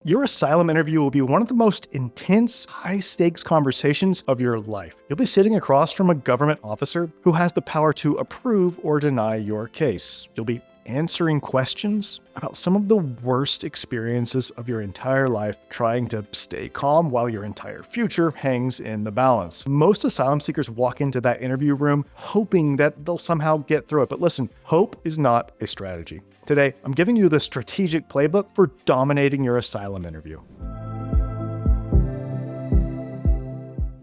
Your asylum interview will be one of the most intense, high-stakes conversations of your life. You'll be sitting across from a government officer who has the power to approve or deny your case. You'll be answering questions about some of the worst experiences of your entire life, trying to stay calm while your entire future hangs in the balance. Most asylum seekers walk into that interview room hoping that they'll somehow get through it. But listen, hope is not a strategy. Today, I'm giving you the strategic playbook for dominating your asylum interview.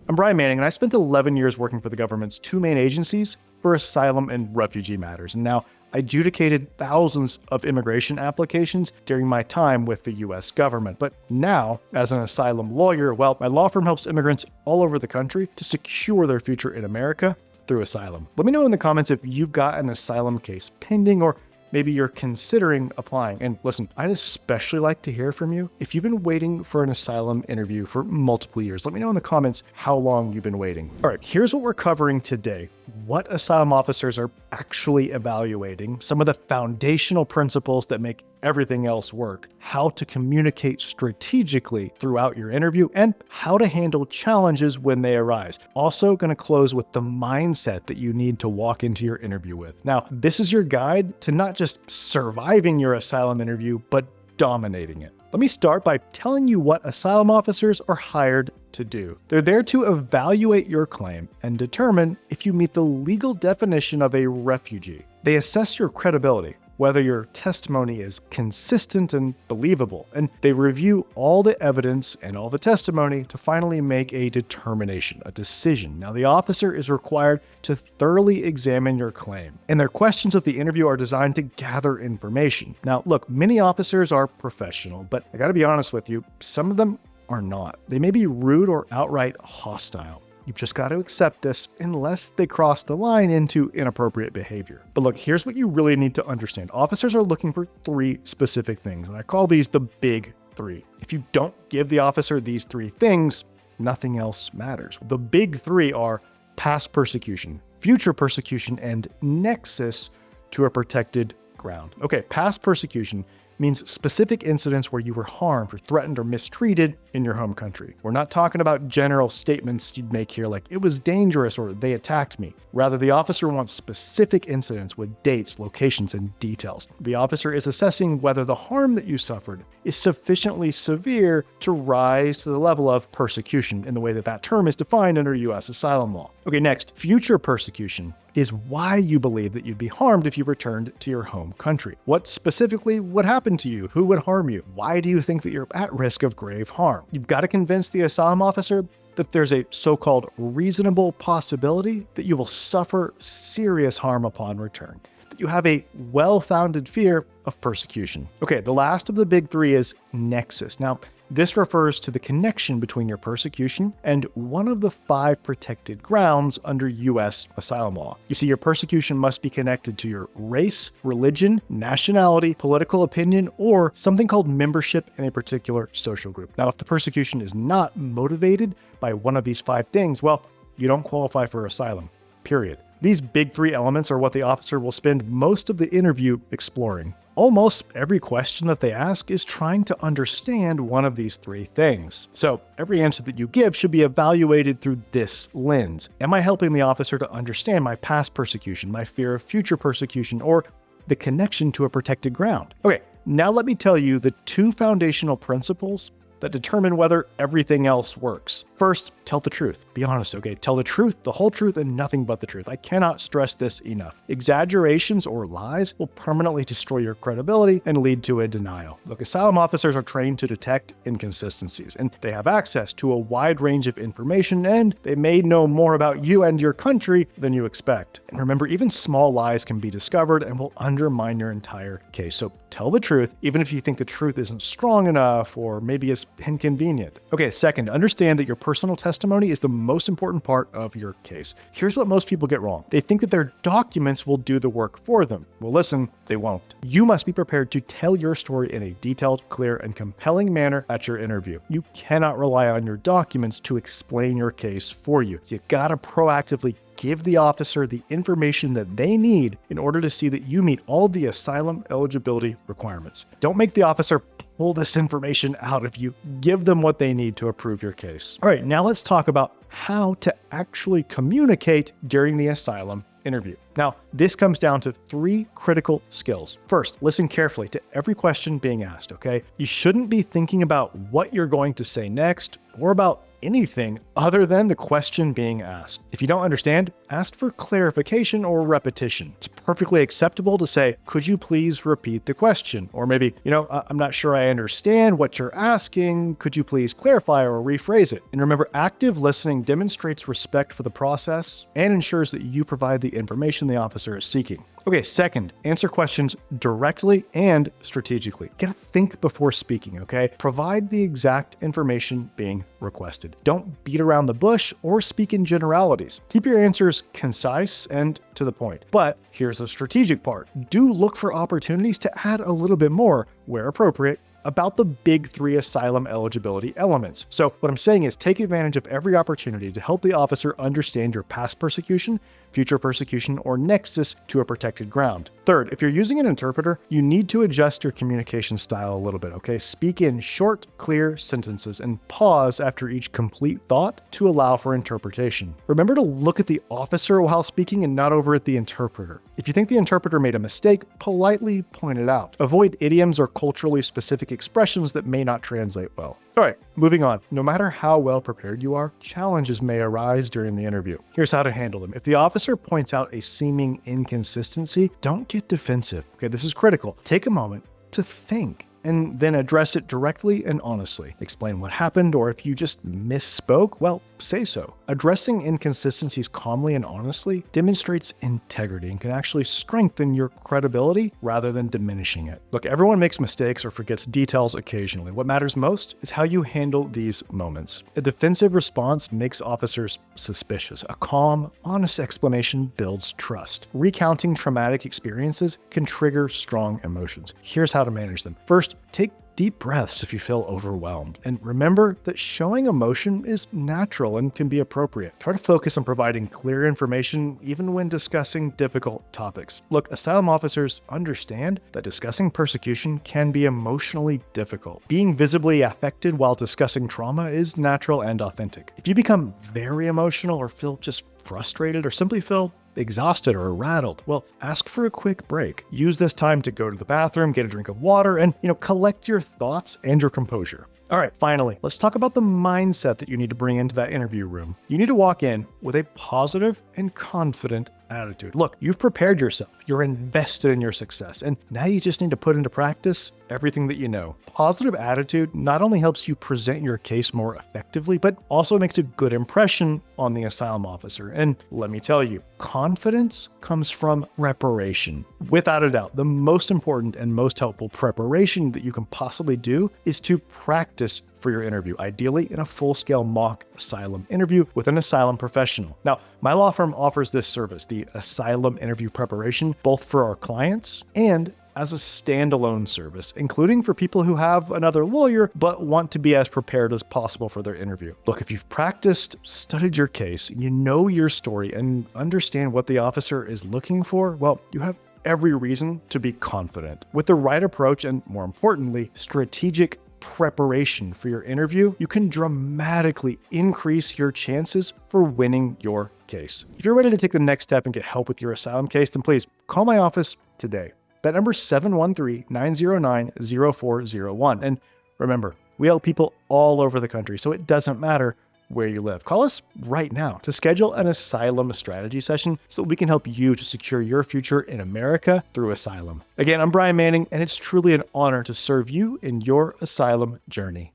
I'm Brian Manning, and I spent 11 years working for the government's two main agencies for asylum and refugee matters. And now I adjudicated thousands of immigration applications during my time with the US government. But now, as an asylum lawyer, well, my law firm helps immigrants all over the country to secure their future in America through asylum. Let me know in the comments if you've got an asylum case pending, or maybe you're considering applying. And listen, I'd especially like to hear from you. If you've been waiting for an asylum interview for multiple years, let me know in the comments how long you've been waiting. All right, here's what we're covering today. What asylum officers are actually evaluating, some of the foundational principles that make everything else work, how to communicate strategically throughout your interview, and how to handle challenges when they arise. Also going to close with the mindset that you need to walk into your interview with. Now, this is your guide to not just surviving your asylum interview, but dominating it. Let me start by telling you what asylum officers are hired to do. They're there to evaluate your claim and determine if you meet the legal definition of a refugee. They assess your credibility, whether your testimony is consistent and believable, and they review all the evidence and all the testimony to finally make a determination, a decision. Now, the officer is required to thoroughly examine your claim, and their questions of the interview are designed to gather information. Now, look, many officers are professional, but I gotta be honest with you, some of them are not. They may be rude or outright hostile. You've just got to accept this unless they cross the line into inappropriate behavior. But look, here's what you really need to understand. Officers are looking for three specific things, and I call these the big three. If you don't give the officer these three things, nothing else matters. The big three are past persecution, future persecution, and nexus to a protected ground. Okay, past persecution means specific incidents where you were harmed or threatened or mistreated in your home country. We're not talking about general statements you'd make here like, it was dangerous or they attacked me. Rather, the officer wants specific incidents with dates, locations, and details. The officer is assessing whether the harm that you suffered is sufficiently severe to rise to the level of persecution in the way that that term is defined under US asylum law. Okay, next, future persecution is why you believe that you'd be harmed if you returned to your home country. What specifically would happen to you? Who would harm you? Why do you think that you're at risk of grave harm? You've got to convince the asylum officer that there's a so-called reasonable possibility that you will suffer serious harm upon return, that you have a well-founded fear of persecution. Okay, the last of the big three is nexus. Now, this refers to the connection between your persecution and one of the 5 protected grounds under US asylum law. You see, your persecution must be connected to your race, religion, nationality, political opinion, or something called membership in a particular social group. Now, if the persecution is not motivated by one of these 5 things, well, you don't qualify for asylum, period. These big 3 elements are what the officer will spend most of the interview exploring. Almost every question that they ask is trying to understand one of these 3 things. So every answer that you give should be evaluated through this lens. Am I helping the officer to understand my past persecution, my fear of future persecution, or the connection to a protected ground? Okay, now let me tell you the 2 foundational principles that determine whether everything else works. First, tell the truth. Be honest, okay? Tell the truth, the whole truth, and nothing but the truth. I cannot stress this enough. Exaggerations or lies will permanently destroy your credibility and lead to a denial. Look, asylum officers are trained to detect inconsistencies, and they have access to a wide range of information, and they may know more about you and your country than you expect. And remember, even small lies can be discovered and will undermine your entire case. So tell the truth, even if you think the truth isn't strong enough or maybe is inconvenient. Okay, second, understand that your personal testimony is the most important part of your case. Here's what most people get wrong. They think that their documents will do the work for them. Well, listen, they won't. You must be prepared to tell your story in a detailed, clear, and compelling manner at your interview. You cannot rely on your documents to explain your case for you. You gotta proactively give the officer the information that they need in order to see that you meet all the asylum eligibility requirements. Don't make the officer pull this information out of you. Give them what they need to approve your case. All right, now let's talk about how to actually communicate during the asylum interview. Now, this comes down to 3 critical skills. First, listen carefully to every question being asked, okay? You shouldn't be thinking about what you're going to say next or about anything other than the question being asked. If you don't understand, ask for clarification or repetition. It's perfectly acceptable to say, could you please repeat the question? Or maybe, I'm not sure I understand what you're asking. Could you please clarify or rephrase it? And remember, active listening demonstrates respect for the process and ensures that you provide the information the officer is seeking. Okay, second, answer questions directly and strategically. You gotta think before speaking, okay? Provide the exact information being requested. Don't beat around the bush or speak in generalities. Keep your answers concise and to the point. But here's the strategic part. Do look for opportunities to add a little bit more, where appropriate, about the big 3 asylum eligibility elements. So what I'm saying is take advantage of every opportunity to help the officer understand your past persecution, future persecution, or nexus to a protected ground. Third, if you're using an interpreter, you need to adjust your communication style a little bit, okay? Speak in short, clear sentences and pause after each complete thought to allow for interpretation. Remember to look at the officer while speaking and not over at the interpreter. If you think the interpreter made a mistake, politely point it out. Avoid idioms or culturally specific expressions that may not translate well. All right, moving on. No matter how well prepared you are, challenges may arise during the interview. Here's how to handle them. If the officer points out a seeming inconsistency, don't get defensive. Okay, this is critical. Take a moment to think and then address it directly and honestly. Explain what happened, or if you just misspoke, well, say so. Addressing inconsistencies calmly and honestly demonstrates integrity and can actually strengthen your credibility rather than diminishing it. Look, everyone makes mistakes or forgets details occasionally. What matters most is how you handle these moments. A defensive response makes officers suspicious. A calm, honest explanation builds trust. Recounting traumatic experiences can trigger strong emotions. Here's how to manage them. First, take deep breaths if you feel overwhelmed. And remember that showing emotion is natural and can be appropriate. Try to focus on providing clear information even when discussing difficult topics. Look, asylum officers understand that discussing persecution can be emotionally difficult. Being visibly affected while discussing trauma is natural and authentic. If you become very emotional or feel just frustrated or simply feel exhausted or rattled, well, ask for a quick break. Use this time to go to the bathroom, get a drink of water, and, collect your thoughts and your composure. All right, finally, let's talk about the mindset that you need to bring into that interview room. You need to walk in with a positive and confident attitude. Look, you've prepared yourself. You're invested in your success. And now you just need to put into practice everything that you know. Positive attitude not only helps you present your case more effectively, but also makes a good impression on the asylum officer. And let me tell you, confidence comes from preparation. Without a doubt, the most important and most helpful preparation that you can possibly do is to practice for your interview, ideally in a full-scale mock asylum interview with an asylum professional. Now, my law firm offers this service, the asylum interview preparation, both for our clients and as a standalone service, including for people who have another lawyer but want to be as prepared as possible for their interview. Look, if you've practiced, studied your case, you know your story, and understand what the officer is looking for, well, you have every reason to be confident. With the right approach and, more importantly, strategic preparation for your interview, you can dramatically increase your chances for winning your case. If you're ready to take the next step and get help with your asylum case, then please call my office today. That number is 713-909-0401. And remember, we help people all over the country, so it doesn't matter where you live. Call us right now to schedule an asylum strategy session so that we can help you to secure your future in America through asylum. Again, I'm Brian Manning, and it's truly an honor to serve you in your asylum journey.